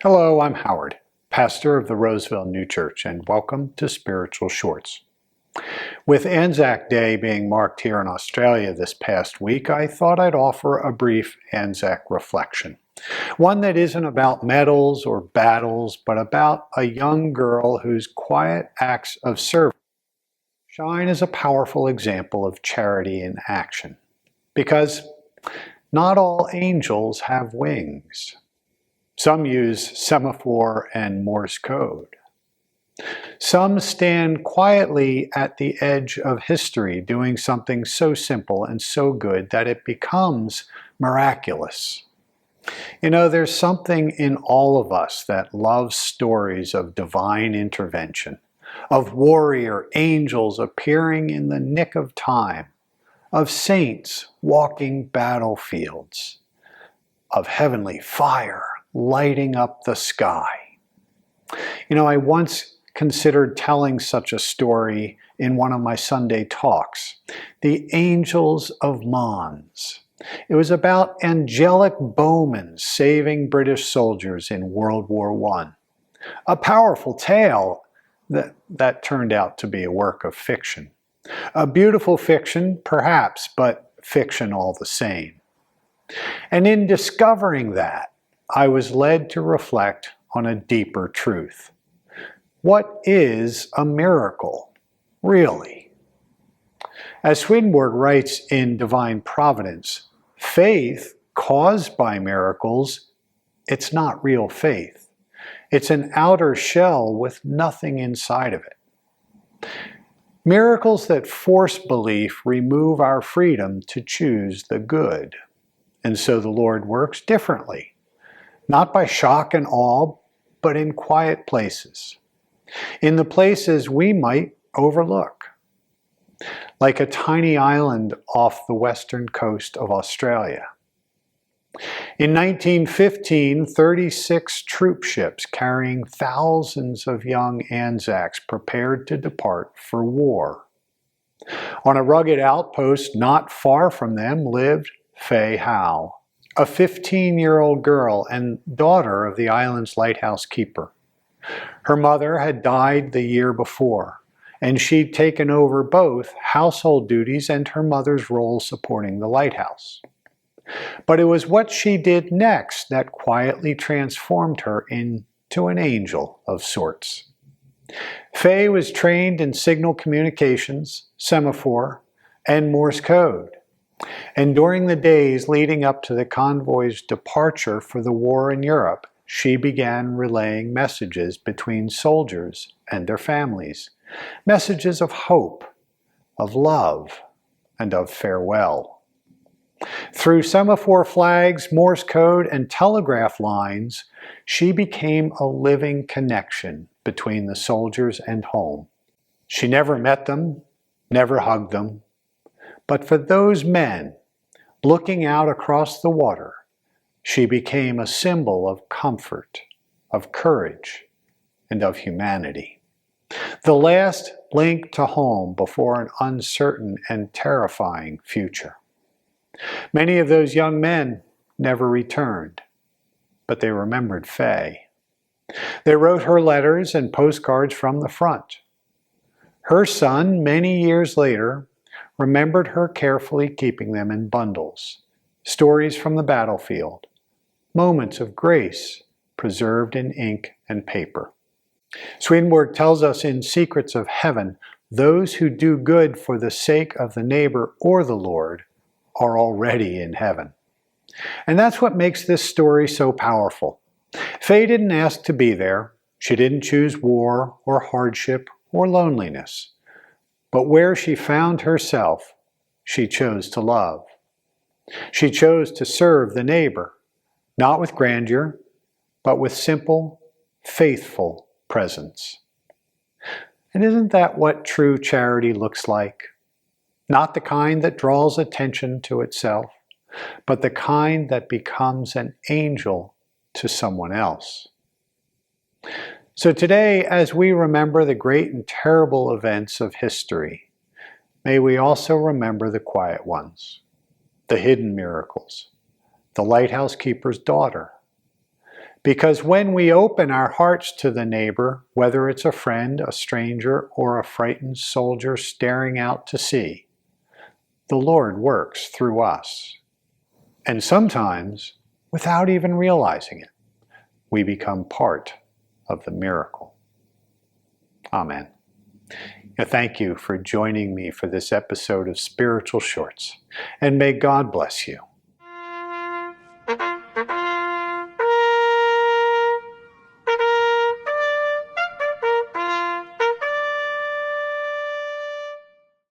Hello, I'm Howard, pastor of the Roseville New Church, and welcome to Spiritual Shorts. With Anzac Day being marked here in Australia this past week, I thought I'd offer a brief Anzac reflection. One that isn't about medals or battles, but about a young girl whose quiet acts of service shine as a powerful example of charity in action. Because not all angels have wings. Some use semaphore and Morse code. Some stand quietly at the edge of history, doing something so simple and so good that it becomes miraculous. You know, there's something in all of us that loves stories of divine intervention, of warrior angels appearing in the nick of time, of saints walking battlefields, of heavenly fire lighting up the sky. You know, I once considered telling such a story in one of my Sunday talks, The Angels of Mons. It was about angelic bowmen saving British soldiers in World War I. A powerful tale that turned out to be a work of fiction. A beautiful fiction, perhaps, but fiction all the same. And in discovering that, I was led to reflect on a deeper truth. What is a miracle, really? As Swedenborg writes in Divine Providence, faith caused by miracles, it's not real faith. It's an outer shell with nothing inside of it. Miracles that force belief remove our freedom to choose the good. And so the Lord works differently. Not by shock and awe, but in quiet places. In the places we might overlook. Like a tiny island off the western coast of Australia. In 1915, 36 troop ships carrying thousands of young Anzacs prepared to depart for war. On a rugged outpost not far from them lived Fay Howe, a 15-year-old girl and daughter of the island's lighthouse keeper. Her mother had died the year before, and she'd taken over both household duties and her mother's role supporting the lighthouse. But it was what she did next that quietly transformed her into an angel of sorts. Fay was trained in signal communications, semaphore, and Morse code. And during the days leading up to the convoy's departure for the war in Europe, she began relaying messages between soldiers and their families. Messages of hope, of love, and of farewell. Through semaphore flags, Morse code, and telegraph lines, she became a living connection between the soldiers and home. She never met them, never hugged them. But for those men, looking out across the water, she became a symbol of comfort, of courage, and of humanity. The last link to home before an uncertain and terrifying future. Many of those young men never returned, but they remembered Fay. They wrote her letters and postcards from the front. Her son, many years later, remembered her carefully keeping them in bundles, stories from the battlefield, moments of grace preserved in ink and paper. Swedenborg tells us in Secrets of Heaven, those who do good for the sake of the neighbor or the Lord are already in heaven. And that's what makes this story so powerful. Fay didn't ask to be there. She didn't choose war or hardship or loneliness. But where she found herself, she chose to love. She chose to serve the neighbor, not with grandeur, but with simple, faithful presence. And isn't that what true charity looks like? Not the kind that draws attention to itself, but the kind that becomes an angel to someone else. So today, as we remember the great and terrible events of history, may we also remember the quiet ones, the hidden miracles, the lighthouse keeper's daughter. Because when we open our hearts to the neighbor, whether it's a friend, a stranger, or a frightened soldier staring out to sea, the Lord works through us. And sometimes, without even realizing it, we become part of the miracle. Amen. Thank you for joining me for this episode of Spiritual Shorts, and may God bless you.